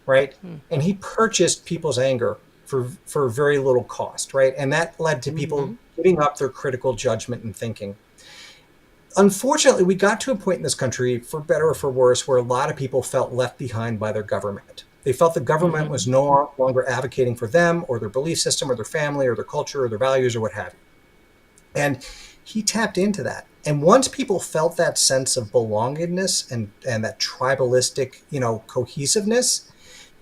right? And he purchased people's anger for very little cost, right? And that led to people giving up their critical judgment and thinking. Unfortunately, we got to a point in this country, for better or for worse, where a lot of people felt left behind by their government. They felt the government was no longer advocating for them or their belief system or their family or their culture or their values or what have you. And he tapped into that. And once people felt that sense of belongingness and that tribalistic, cohesiveness,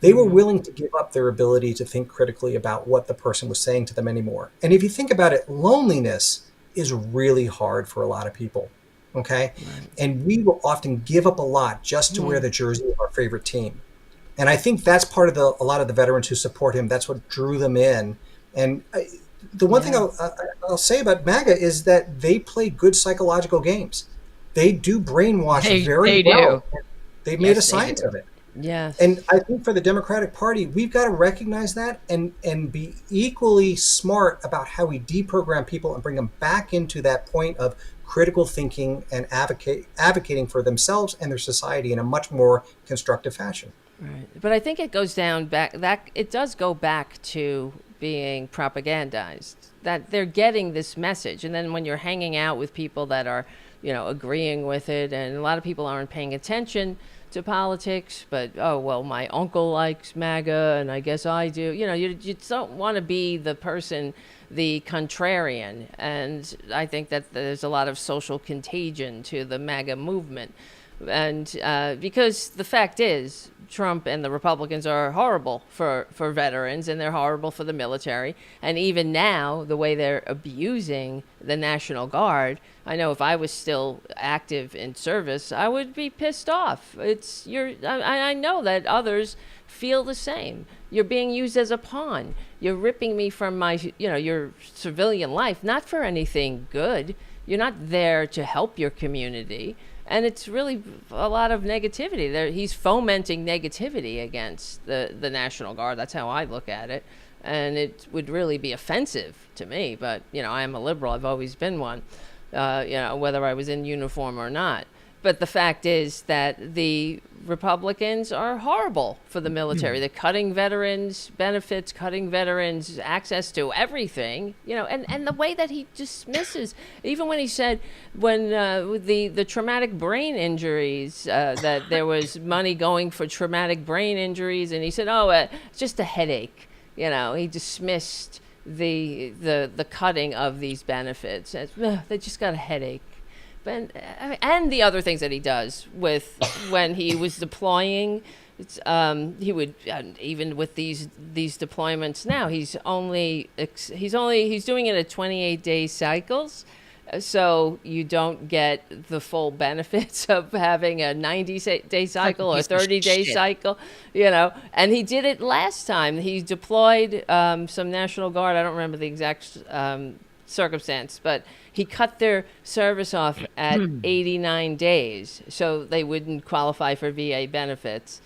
they were willing to give up their ability to think critically about what the person was saying to them anymore. And if you think about it, loneliness is really hard for a lot of people, okay? Right. And we will often give up a lot just to wear the jersey of our favorite team. And I think that's part of a lot of the veterans who support him. That's what drew them in. And the one thing I'll say about MAGA is that they play good psychological games. They do brainwash very well. They've made a science of it. Yes. And I think for the Democratic Party, we've got to recognize that and be equally smart about how we deprogram people and bring them back into that point of critical thinking and advocating for themselves and their society in a much more constructive fashion. Right. But I think it goes it does go back to being propagandized, that they're getting this message. And then when you're hanging out with people that are, agreeing with it, and a lot of people aren't paying attention to politics, but, my uncle likes MAGA and I guess I do. You don't want to be the person, the contrarian. And I think that there's a lot of social contagion to the MAGA movement. And because the fact is, Trump and the Republicans are horrible for veterans, and they're horrible for the military. And even now, the way they're abusing the National Guard, I know if I was still active in service, I would be pissed off. I know that others feel the same. You're being used as a pawn. You're ripping me from my, your civilian life, not for anything good. You're not there to help your community. and it's really a lot of negativity there. He's fomenting negativity against the National Guard. That's how I look at it, and it would really be offensive to me. But I am a liberal. I've always been one. Whether I was in uniform or not. But the fact is that the Republicans are horrible for the military. They're cutting veterans benefits, cutting veterans access to everything, and the way that he dismisses, even when he said the traumatic brain injuries, that there was money going for traumatic brain injuries, and he said, it's just a headache. He dismissed the cutting of these benefits. They just got a headache. And the other things that he does with when he was deploying, he would even with these deployments now, he's doing it at 28-day cycles, so you don't get the full benefits of having a 90-day cycle or 30-day cycle, And he did it last time. He deployed some National Guard. I don't remember the exact circumstance, but he cut their service off at 89 days, so they wouldn't qualify for VA benefits.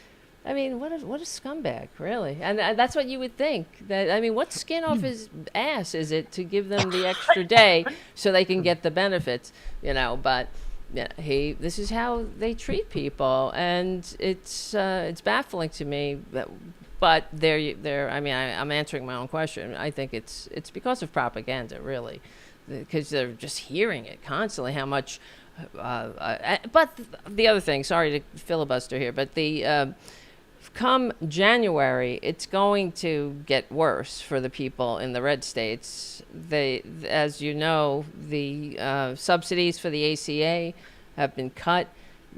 I mean, what a scumbag, really. And that's what you would think. What skin off his ass is it to give them the extra day so they can get the benefits, But this is how they treat people, and it's baffling to me. But I'm answering my own question. I think it's because of propaganda, really, because they're just hearing it constantly. How much? But the other thing, sorry to filibuster here, but come January, it's going to get worse for the people in the red states. As you know, the subsidies for the ACA have been cut.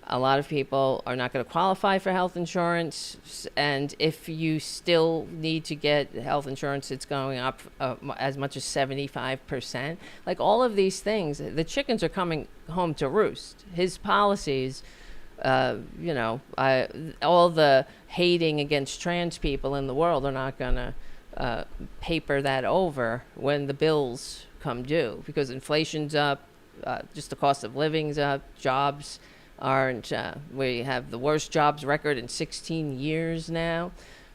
A lot of people are not going to qualify for health insurance, and if you still need to get health insurance, it's going up as much as 75%. Like all of these things, the chickens are coming home to roost. His policies, all the hating against trans people in the world are not going to paper that over when the bills come due, because inflation's up, just the cost of living's up, jobs aren't, we have the worst jobs record in 16 years now,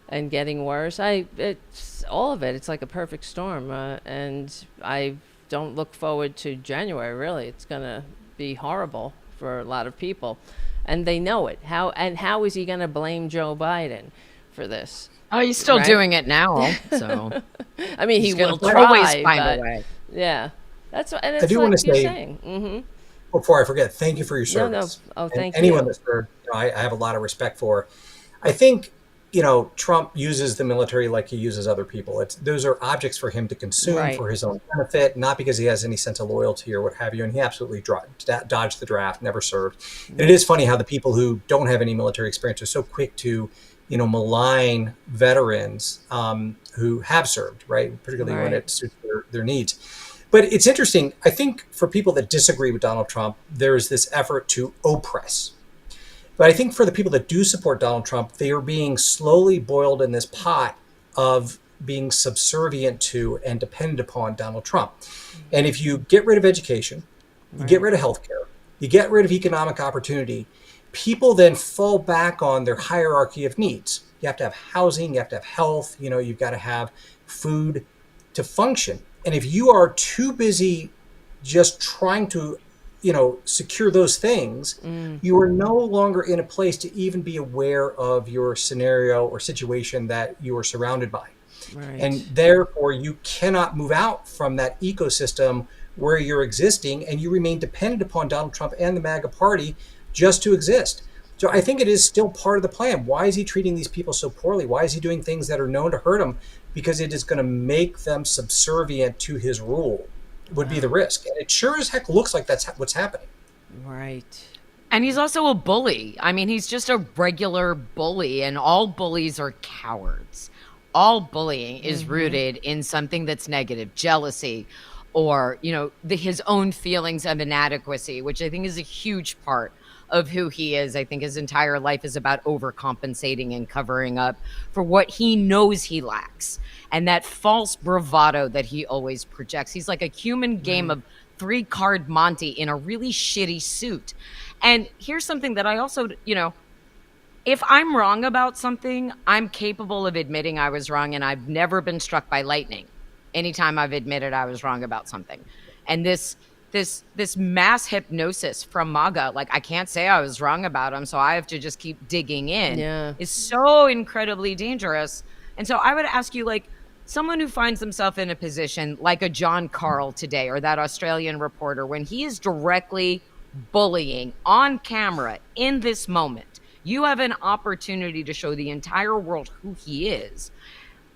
and getting worse. It's all of it. It's like a perfect storm, and I don't look forward to January, really. It's going to be horrible for a lot of people, and they know it. How is he going to blame Joe Biden for this? Oh, he's still doing it now, so. He will always find a way. Yeah. That's what, and it's I do like want to you're say, saying. Before I forget, thank you for your service. No. Oh, thank you. Anyone that served, I have a lot of respect for. I think, Trump uses the military like he uses other people. Those are objects for him to consume for his own benefit, not because he has any sense of loyalty or what have you. And he absolutely dodged the draft, never served. And it is funny how the people who don't have any military experience are so quick to, malign veterans who have served, right? Particularly when it suits their needs. But it's interesting. I think for people that disagree with Donald Trump, there's this effort to oppress. But I think for the people that do support Donald Trump, they are being slowly boiled in this pot of being subservient to and dependent upon Donald Trump. And if you get rid of education, you get rid of healthcare, you get rid of economic opportunity, people then fall back on their hierarchy of needs. You have to have housing, you have to have health, you've got to have food to function. And if you are too busy just trying to, secure those things, you are no longer in a place to even be aware of your scenario or situation that you are surrounded by. Right. And therefore, you cannot move out from that ecosystem where you're existing, and you remain dependent upon Donald Trump and the MAGA party just to exist. So I think it is still part of the plan. Why is he treating these people so poorly? Why is he doing things that are known to hurt him? Because it is going to make them subservient to his rule, would be the risk. And it sure as heck looks like that's what's happening. Right. And he's also a bully. He's just a regular bully, and all bullies are cowards. All bullying is rooted in something that's negative, jealousy, or, his own feelings of inadequacy, which I think is a huge part of who he is. I think his entire life is about overcompensating and covering up for what he knows he lacks. And that false bravado that he always projects. He's like a human game of 3-card Monte in a really shitty suit. And here's something that I also, if I'm wrong about something, I'm capable of admitting I was wrong, and I've never been struck by lightning anytime I've admitted I was wrong about something. And this mass hypnosis from MAGA, like, I can't say I was wrong about him, so I have to just keep digging in, is so incredibly dangerous. And so I would ask you, like, someone who finds himself in a position like a John Carl today, or that Australian reporter, when he is directly bullying on camera in this moment, you have an opportunity to show the entire world who he is.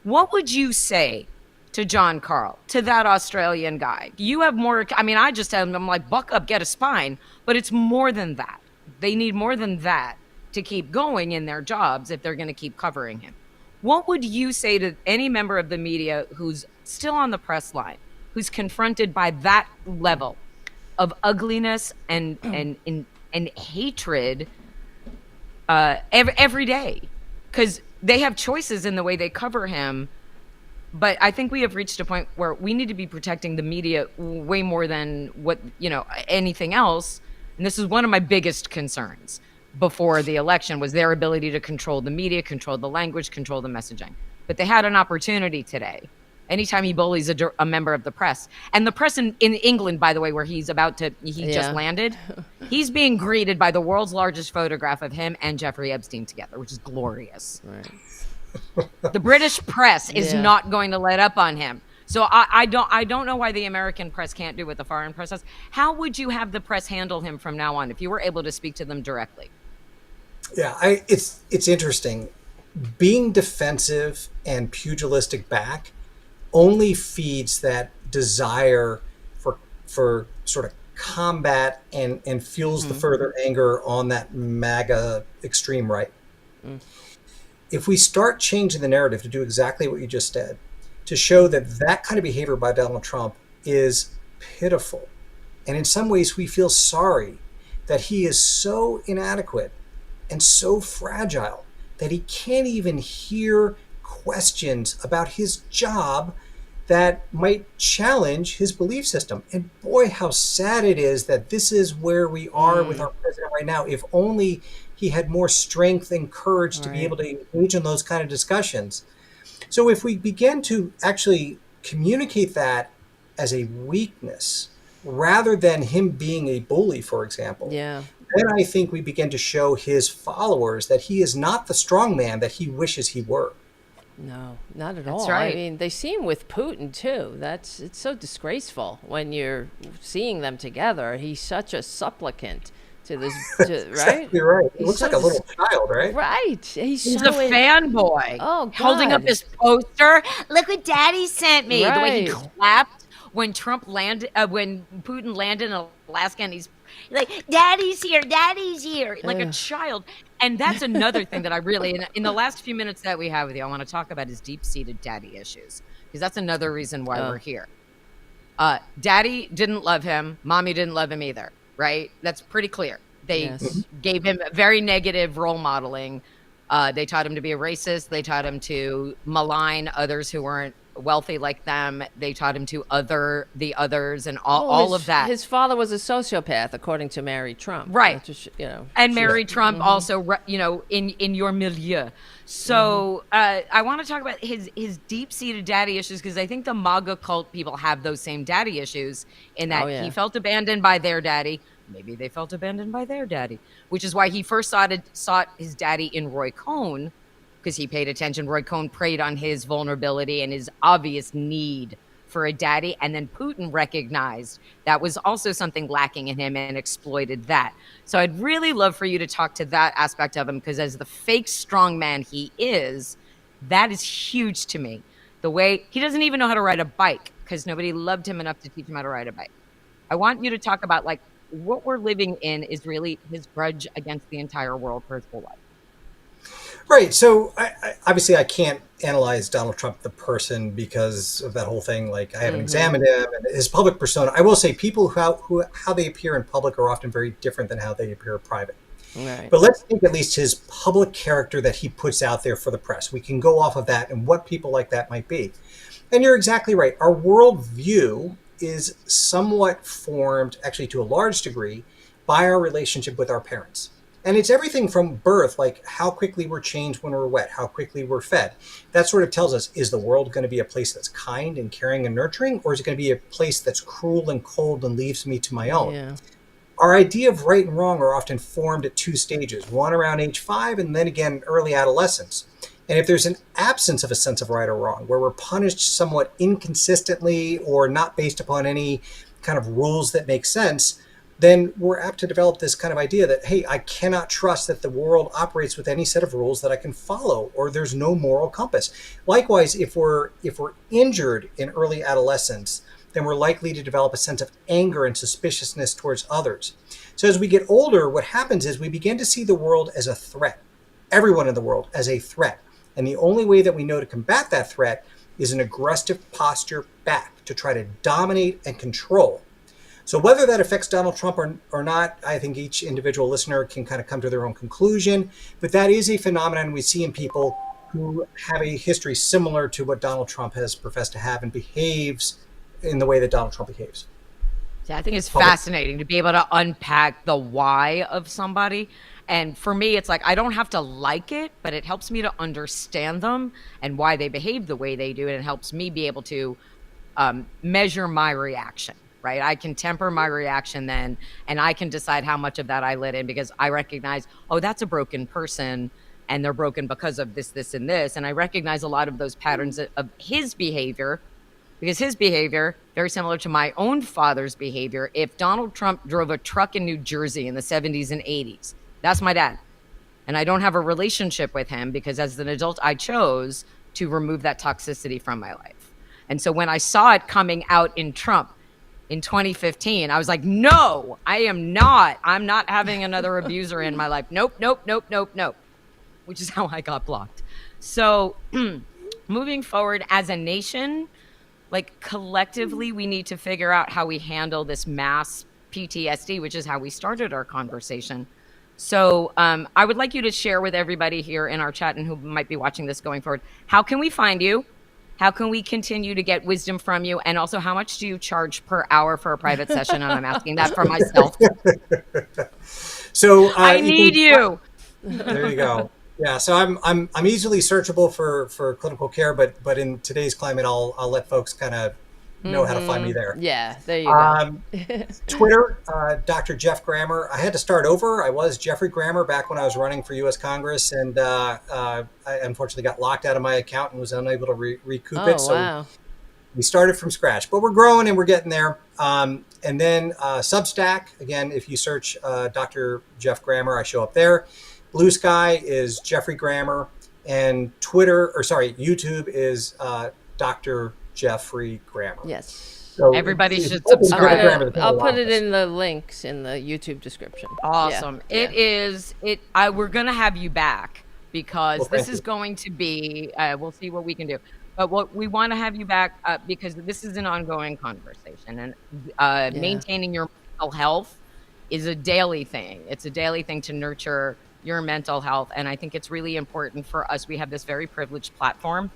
What would you say to John Carl, to that Australian guy? You have more, I just tell them, I'm like, buck up, get a spine, but it's more than that. They need more than that to keep going in their jobs if they're going to keep covering him. What would you say to any member of the media who's still on the press line, who's confronted by that level of ugliness and hatred every day? Because they have choices in the way they cover him. But I think we have reached a point where we need to be protecting the media way more than anything else. And this is one of my biggest concerns before the election, was their ability to control the media, control the language, control the messaging. But they had an opportunity today. Anytime he bullies a member of the press, and the press in England, by the way, where he just landed, he's being greeted by the world's largest photograph of him and Jeffrey Epstein together, which is glorious. Right. The British press is not going to let up on him. So I don't know why the American press can't do what the foreign press does. How would you have the press handle him from now on if you were able to speak to them directly? Yeah, it's interesting. Being defensive and pugilistic back only feeds that desire for sort of combat and fuels the further anger on that MAGA extreme right. If we start changing the narrative to do exactly what you just said, to show that kind of behavior by Donald Trump is pitiful, and in some ways we feel sorry that he is so inadequate and so fragile that he can't even hear questions about his job that might challenge his belief system. And boy, how sad it is that this is where we are with our president right now. If only he had more strength and courage to be able to engage in those kind of discussions. So if we begin to actually communicate that as a weakness, rather than him being a bully, for example, then I think we begin to show his followers that he is not the strong man that he wishes he were. No, not at all. That's right. I mean, they see him with Putin too. It's so disgraceful when you're seeing them together. He's such a supplicant to this, Exactly right. He looks like a little child, right? Right. He's a fanboy. Oh, God. Holding up his poster. Look what Daddy sent me. Right. The way he clapped when when Putin landed in Alaska, and he's like, Daddy's here, like a child. And that's another thing that I really, in the last few minutes that we have with you, I want to talk about his deep-seated daddy issues, because that's another reason why we're here. Daddy didn't love him. Mommy didn't love him either, right? That's pretty clear. They gave him very negative role modeling. They taught him to be a racist. They taught him to malign others who weren't wealthy like them. They taught him to the others, and all of that. His father was a sociopath, according to Mary Trump. Right. And Mary Trump Trump also, in your milieu. So I want to talk about his deep-seated daddy issues, because I think the MAGA cult people have those same daddy issues, in that he felt abandoned by their daddy. Maybe they felt abandoned by their daddy, which is why he first sought his daddy in Roy Cohn, because he paid attention. Roy Cohn preyed on his vulnerability and his obvious need for a daddy. And then Putin recognized that was also something lacking in him and exploited that. So I'd really love for you to talk to that aspect of him, because as the fake strong man he is, that is huge to me. The way he doesn't even know how to ride a bike, because nobody loved him enough to teach him how to ride a bike. I want you to talk about, like, what we're living in is really his grudge against the entire world for his whole life. Right. So obviously I can't analyze Donald Trump, the person, because of that whole thing. Like, I haven't examined him and his public persona. I will say people how they appear in public are often very different than how they appear in private. Right. But let's take at least his public character that he puts out there for the press. We can go off of that and what people like that might be. And you're exactly right. Our worldview is somewhat formed, actually to a large degree, by our relationship with our parents. And it's everything from birth, like how quickly we're changed when we're wet, how quickly we're fed. That sort of tells us, is the world going to be a place that's kind and caring and nurturing, or is it going to be a place that's cruel and cold and leaves me to my own? Yeah. Our idea of right and wrong are often formed at two stages, one around age 5 and then again early adolescence. And if there's an absence of a sense of right or wrong, where we're punished somewhat inconsistently or not based upon any kind of rules that make sense, then we're apt to develop this kind of idea that, hey, I cannot trust that the world operates with any set of rules that I can follow, or there's no moral compass. Likewise, if we're injured in early adolescence, then we're likely to develop a sense of anger and suspiciousness towards others. So as we get older, what happens is we begin to see the world as a threat, everyone in the world as a threat. And the only way that we know to combat that threat is an aggressive posture back to try to dominate and control. So whether that affects Donald Trump or not, I think each individual listener can kind of come to their own conclusion. But that is a phenomenon we see in people who have a history similar to what Donald Trump has professed to have and behaves in the way that Donald Trump behaves. Yeah, I think it's fascinating to be able to unpack the why of somebody. And for me, it's like, I don't have to like it, but it helps me to understand them and why they behave the way they do. And it helps me be able to measure my reaction. Right? I can temper my reaction then, and I can decide how much of that I let in, because I recognize, oh, that's a broken person and they're broken because of this, this, and this. And I recognize a lot of those patterns of his behavior, because his behavior, very similar to my own father's behavior. If Donald Trump drove a truck in New Jersey in the 70s and 80s, that's my dad. And I don't have a relationship with him because as an adult, I chose to remove that toxicity from my life. And so when I saw it coming out in Trump, in 2015, I was like, no, I'm not having another abuser in my life. Nope. Which is how I got blocked. So moving forward as a nation, like collectively, we need to figure out how we handle this mass PTSD, which is how we started our conversation. So I would like you to share with everybody here in our chat and who might be watching this going forward, how can we find you? How can we continue to get wisdom from you? And also, how much do you charge per hour for a private session? And I'm asking that for myself. So I need you. There you go. Yeah. So I'm easily searchable for clinical care, but in today's climate, I'll let folks kind of know how to find me there. Yeah, there you go. Twitter, Dr. Geoff Grammer. I had to start over. I was Geoffrey Grammer back when I was running for U.S. Congress, and I unfortunately got locked out of my account and was unable to recoup it. So wow. we started from scratch, but we're growing and we're getting there. And then Substack, again, if you search Dr. Geoff Grammer, I show up there. Blue Sky is Geoffrey Grammer, and YouTube is Dr. Geoffrey Grammer. Yes. So everybody should subscribe. I'll put it in the links in the YouTube description. Awesome. Yeah. We're going to have you back because this is going to be, we'll see what we can do. But what we want to have you back because this is an ongoing conversation, and maintaining your mental health is a daily thing. It's a daily thing to nurture your mental health. And I think it's really important for us. We have this very privileged platform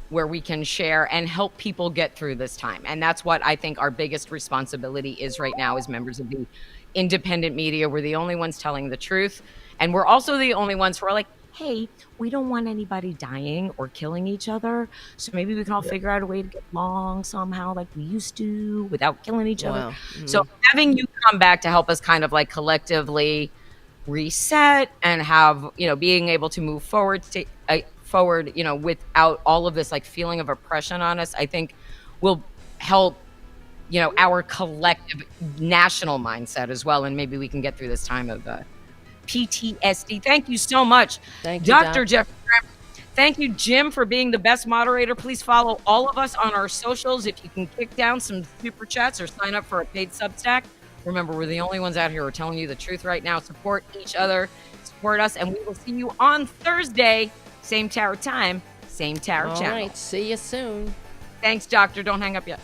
where we can share and help people get through this time. And that's what I think our biggest responsibility is right now as members of the independent media. We're the only ones telling the truth. And we're also the only ones who are like, hey, we don't want anybody dying or killing each other. So maybe we can all figure out a way to get along somehow like we used to without killing each other. Mm-hmm. So having you come back to help us kind of like collectively reset and have, being able to move forward, without all of this like feeling of oppression on us, I think will help, our collective national mindset as well. And maybe we can get through this time of PTSD. Thank you so much. Thank you, Dr. Geoffrey Grammer. Thank you, Jim, for being the best moderator. Please follow all of us on our socials. If you can kick down some super chats or sign up for a paid Substack. Remember, we're the only ones out here who are telling you the truth right now. Support each other, support us, and we will see you on Thursday. Same tower time, same tower channel. All right, see you soon. Thanks, doctor. Don't hang up yet.